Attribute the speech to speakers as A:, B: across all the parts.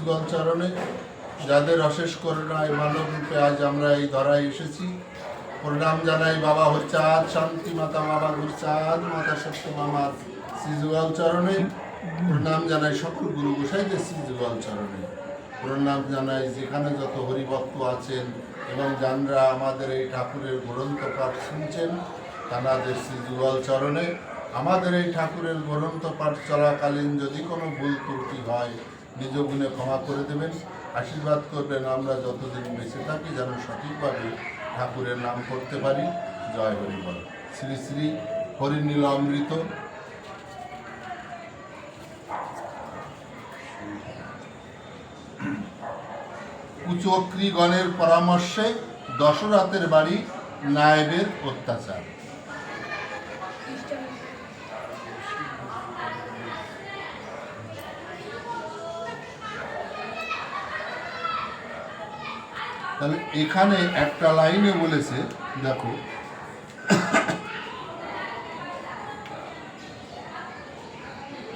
A: যুগল চরণে, যাদের অশেষ করুণায় মানব রূপে আজ আমরা এই ধরায় এসেছি। প্রণাম জানাই বাবা হরচাঁদ, শান্তি মাতা বাবা গুরচাঁদ, মাতা সত্য মামার শ্রী যুগল চরণে। প্রণাম জানাই সকল গুরু গোসাইদের শ্রী যুগল চরণে। প্রণাম জানাই যেখানে যত হরিভক্ত আছেন এবং যারা আমাদের এই ঠাকুরের গ্রন্থ পাঠ শুনছেন তাদের শ্রী যুগল চরণে। আমাদের এই ঠাকুরের গ্রন্থ পাঠ চলাকালীন যদি কোনো ভুল ত্রুটি হয় নিজ গুণে ক্ষমা করে দেবেন, আশীর্বাদ করবেন আমরা যতদিন বেঁচে থাকি যেন সঠিকভাবে ঠাকুরের নাম করতে পারি। জয় হরি বল। শ্রী শ্রী হরিনীল অমৃত। কুচক্রীগণের পরামর্শে দশরথের বাড়ি নায়েবের অত্যাচার। তাহলে এখানে একটা লাইনে বলেছে, দেখো,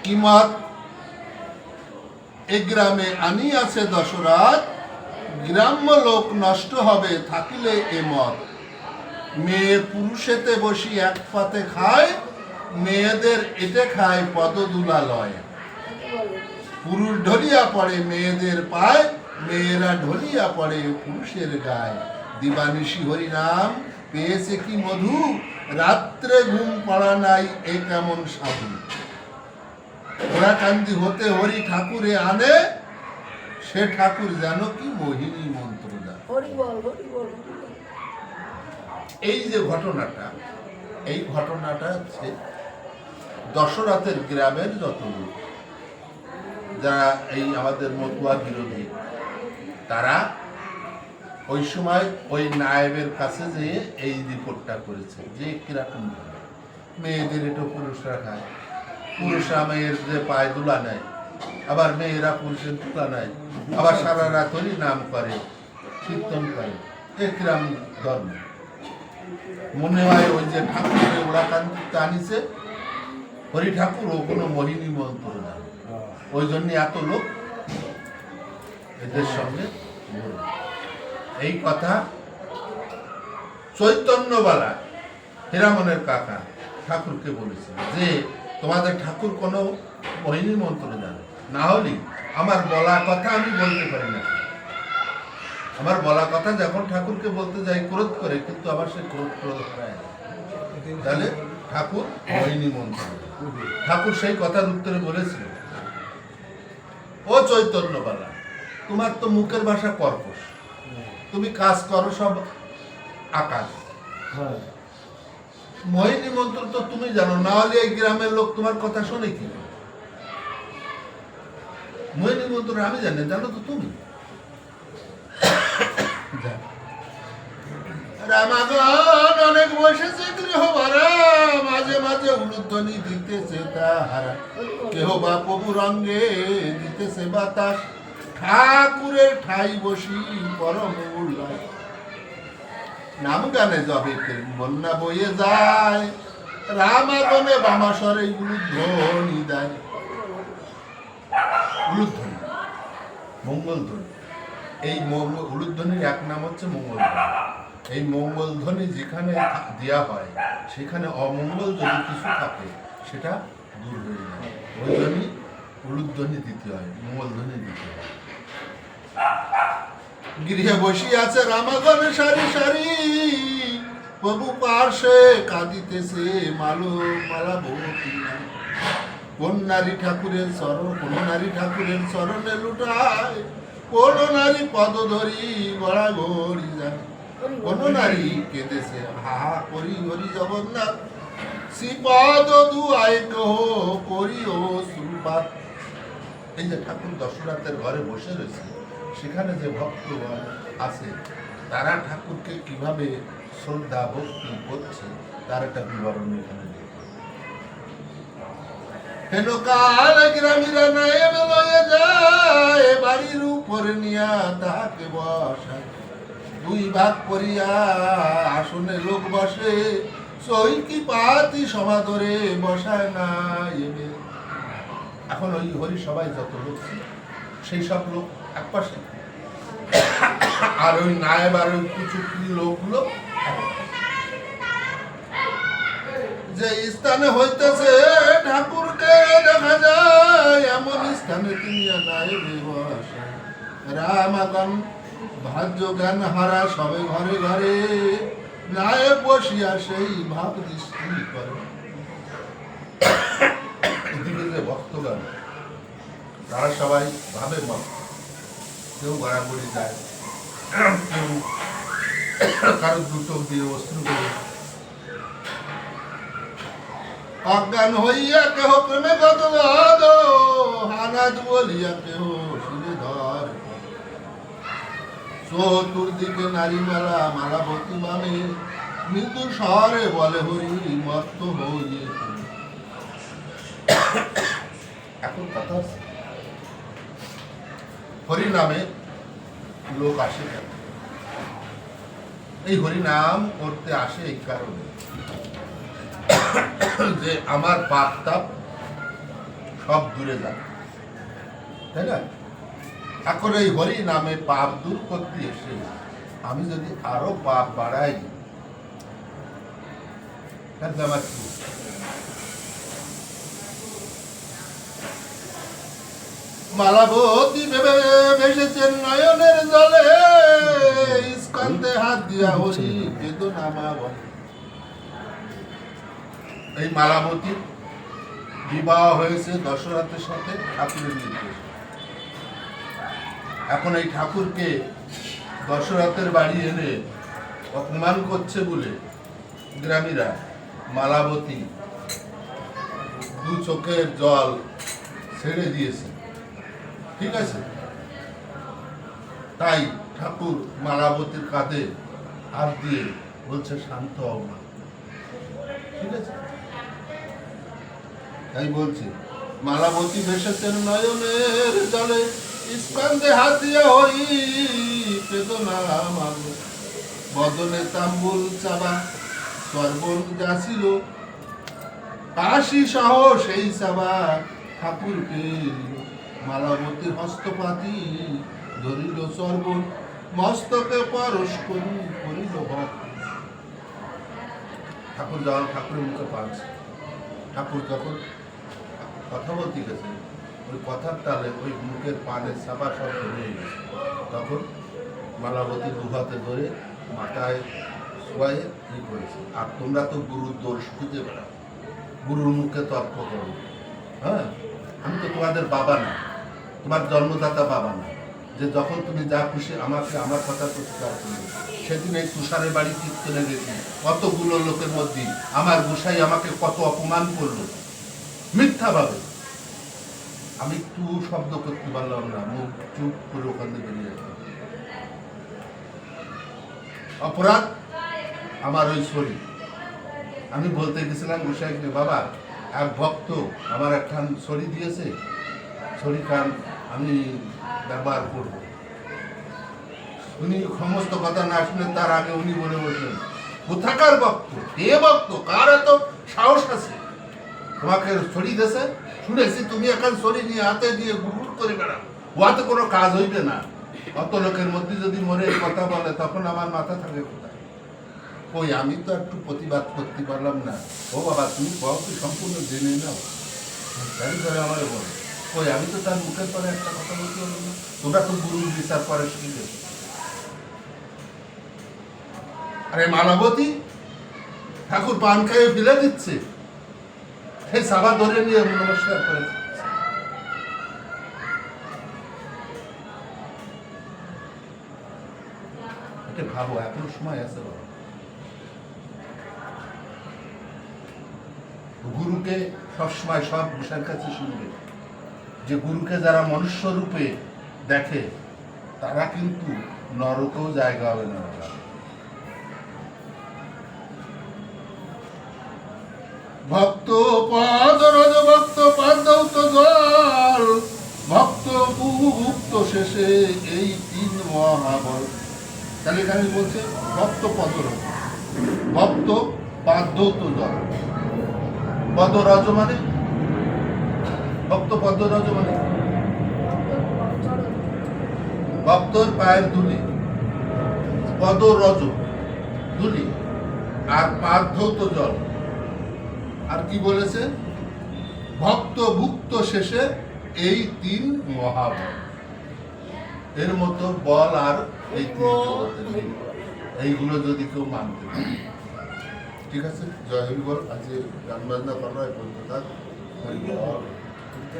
A: কিমত এ গ্রামে আনিয়াছে দশরথ, গ্রাম্য লোক নষ্ট হবে থাকিলে এ মত। মেয়ে পুরুষেতে বসি এক পাতে খায়, মেয়েদের এতে খায় পদদুলা লয়। পুরুষ ঢলিয়া পড়ে মেয়েদের পায়, মেয়েরা ঢলিয়া পড়ে পুরুষের গায়ে। দিবানিশি হরিনাম পেয়েছে কি মধু, রাত্রে ঘুম পড়া নাই এ কেমন সাধু। ওরাকান্দি হতে হরি ঠাকুরে আনে, সে ঠাকুর যেন কি মোহিনী মন্ত্র দেয়। এই যে ঘটনাটা, এই ঘটনাটা হচ্ছে দশরথের গ্রামের যত লোক যারা এই আমাদের মতুয়া বিরোধী, তারা ওই সময় ওই নায়েবের কাছে যেয়ে এই রিপোর্টটা করেছে যে কিরকম মেয়েদের একটু পুরুষরা খায়, পুরুষরা মেয়ের যে পায়ে দুলা নেয়, আবার মেয়েরা পুরুষের দুলা নেয়, আবার সারা রাত হরি নাম করে, কীর্তন করে। এ কিরম ধর্ম? মনে হয় ওই যে ঠাকুরের ওড়াকান্তিতে আনিছে হরি ঠাকুর, ও কোনো মোহিনী মন্ত্র না, ওই জন্য এত লোক এদের সঙ্গে। এই কথা চৈতন্যবালা হীরামনের কাকা ঠাকুরকে বলেছিল যে তোমাদের ঠাকুর কোনো মোহিনী মন্ত্র জানে না, হলে আমার বলা কথা আমি বলতে পারি না। আমার বলা কথা যখন ঠাকুরকে বলতে যাই ক্রোধ করে, কিন্তু আবার সে ক্রোধ হয়। তাহলে ঠাকুর মোহিনী মন্ত্র। ঠাকুর সেই কথার উত্তরে বলেছিল, ও চৈতন্যবালা, তোমার তো মুখের ভাষা কর্কশ, তুমি কাজ করো সব আকাশ, মোহিনী মন্ত্র তো তুমি জানো না, হলে এই গ্রামের লোক তোমার কথা শোনে কি? মোহিনী মন্ত্র আমি জানি, জানো তো তুমি। রামাগণ অনেক বসেছে গৃহবারা, মাঝে মাঝে উলুধ্বনি দিতেছে তাহারা, কেহ বা প্রভু রঙ্গে দিতেছে বাতাস, ঠাকুরের ঠাই বসি পরম উল্লাস। নাম গানে যবে বন্যা বয়ে যায়, রামাগণে বামাসরে উলুধ্বনি দেয়। উলুধ্বনি মঙ্গলধ্বনি, এই উলুধ্বনির এক নাম হচ্ছে মঙ্গলধ্বনি। এই মঙ্গলধ্বনি যেখানে দেওয়া হয় সেখানে অমঙ্গল যদি কিছু থাকে সেটা দূর হয়ে যায়, ওই জন্যই উলুধ্বনি দিতে হয়, মঙ্গলধ্বনি দিতে হয়। গৃহে বসি আছে রামাগণ সারি সারি, প্রভু পার্শ্বে কাঁদিতেছে মালো মালা ভর্তি। কোন নারী ঠাকুরের চরণ, কোন নারী ঠাকুরের চরণে লুটায়, কোন নারী পদ ধরি গড়া গড়ি যায়। কোন নারী কেঁদেছে হা হা করি হরি জগন্নাথ, শ্রীপদ দুয়াই কহ করি ও শ্রুপাত। এই যে ঠাকুর দশরথের ঘরে বসে রয়েছে, সেখানে যে ভক্তগণ আছে তারা ঠাকুরকে কিভাবে শ্রদ্ধা ভক্তি করছে তার একটা বিবরণ এখানে। হেন কাল গ্রামীরা নায়েব লয়ে যায়, বাড়ির উপরে নিয়া তাহাকে বসায়। দুই ভাগ করিয়া আসনে লোক বসে, সৈকি পাতি সমাদরে বসায় না এবে। এখন ওই হরি সবাই যত লোক ছিল সেই সব লোক এক পাশে, আর ওই নায়েব আর ওই কুচুকরি লোকগুলো যে স্থানে হইতেছে ঠাকুরকে দেখা যায়, এমন স্থানে তিনি নায়েবে বসে। রামাগণ ভাজ্য জ্ঞান হারা সবে ঘরে ঘরে, নায়েব বসিয়া সেই ভাব দৃষ্টি করে। এদিকে যে ভক্তগণ তারা সবাই ভাবে মত, কেউ গড়াগড়ি যায়, কেউ কারো দুটো দিয়ে অস্ত্র করে, অজ্ঞান হইয়া কেহ প্রেমে কত হানাদ বলিয়া কেহ শিরে ধর। চতুর্দিকে নারী মালা মালাবতী বামে, মৃত্যু শহরে বলে হরি মত্ত হইয়ে। এখন কথা হরি নামে লোক আসে কেন? এই হরি নাম করতে আসে এই কারণে যে আমার পাপ তাপ সব দূরে যাবে, তাই না? এখন এই হরি নামে পাপ দূর করতে এসে আমি যদি আরো পাপ বাড়াই, তাহলে আমার কি? মালাবতী ভেবে ভেসেছেন নয়নের জলে, স্কন্ধে হাত দিয়া হরি বেদনা মা বলে। এই মালাবতীর বিবাহ হয়েছে দশরথের সাথে ঠাকুরের নির্দেশ। এখন এই ঠাকুরকে দশরথের বাড়ি এনে অপমান করছে বলে গ্রামীরা মালাবতী দু চোখের জল ছেড়ে দিয়েছে, ঠিক আছে? তাই ঠাকুর মালাবতীর কাঁধে হাত দিয়ে বলছে শান্ত হও না, ঠিক আছে? তাই বলছি মালাবতী ভেসেছেন নয়নের জলে, স্কন্ধে হাত দিয়া হরি বেদনা মাগো। বদনে তাম্বুল চাবা সর্বন যাছিল, কাশি সহ সেই চাবা ঠাকুরকে মালাবতীর হস্তপাতি ধরিল সর্বন, মস্তকে পরশ করি করিল ভক্ত। ঠাকুর যখন ঠাকুরের মুখে পাচ্ছে, ঠাকুর যখন কথা বলতে গেছে, ওই কথার তালে ওই মুখের পানের চাপা সব ধরে গেছে। তখন মালাবতী দুহাতে ধরে মাথায় শোয়াইয়ে ই করেছে। আর তোমরা তো গুরুর দোষ খুঁজে বেড়াও, গুরুর মুখে তর্ক করো। হ্যাঁ, আমি তো তোমাদের বাবা না, তোমার জন্মদাতা বাবা না, যে যখন তুমি যা খুশি আমাকে আমার কথা তো স্বীকার করবে। সেদিন এই তুষারের বাড়ি কীর্তনে গেছি, কতগুলো লোকের মধ্যে আমার গোসাই আমাকে কত অপমান করলো মিথ্যাভাবে। আমি একটু শব্দ করতে পারলাম না, মুখ চুপ করে ওখান থেকে বেরিয়ে আসলাম। অপরাধ আমার ওই শরীর। আমি বলতে গেছিলাম গোসাইকে, বাবা এক ভক্ত আমার একখান ছড়ি দিয়েছে, ছড়ি খান আমি ব্যবহার করব। উনি সমস্ত কথা না শুনে তার আগে উনি বলে বসলেন, কোথাকার ভক্ত, কে ভক্ত, কার এত সাহস আছে তোমাকে ছড়ি দিয়েছে? শুনেছি তুমি এখন ছড়ি নিয়ে হাতে দিয়ে গুড় করে বেড়াও, ওয়াতে কোনো কাজ হইবে না। অত লোকের মধ্যে যদি মনে কথা বলে তখন আমার মাথা থাকে কোথায়? ওই আমি তো একটু প্রতিবাদ করতে পারলাম না। ও বাবা তুমি বাবুকে সম্পূর্ণ জেনে নাও, তাই ধরে আমার বল। ওই আমি তো তার মুখের পরে একটা কথা বলতে পারলাম না। তোমরা তো গুরুর বিচার করে শিখে। আরে মালাবতী ঠাকুর পান খেয়ে ফেলে দিচ্ছে, সেই সাবা ধরে নিয়ে নমস্কার করেছে। এটা ভাবো, এখনো সময় আছে বাবা। গুরুকে সবসময় সব বিষয়ের কাছে শুনবে। যে গুরুকে যারা মনুষ্য রূপে দেখে তারা কিন্তু নরকেও জায়গা হবে না। ভক্ত পাদরজ ভক্ত পাদৌত জল, ভক্ত ভুক্ত শেষে এই তিন মহাবল। তাহলে এখানে বলছে ভক্ত পদরজ, ভক্ত পাদৌত জল। পদরজ মানে ভক্ত, পদরজ মানে ভক্তর পায়ের ধুলি, পদ রজ ধুলি, আর পাদ ধৌত জল। আর কি বলেছে? ভক্ত ভুক্ত শেষে এই তিন মহাবল। এর মতো বল আর এই তিন জগতের নেই। এইগুলো যদি কেউ মানতে পারে, ঠিক আছে। জয় হরি বল। আজকে গান বাজনা করা পর্যন্ত থাক। হরি বল।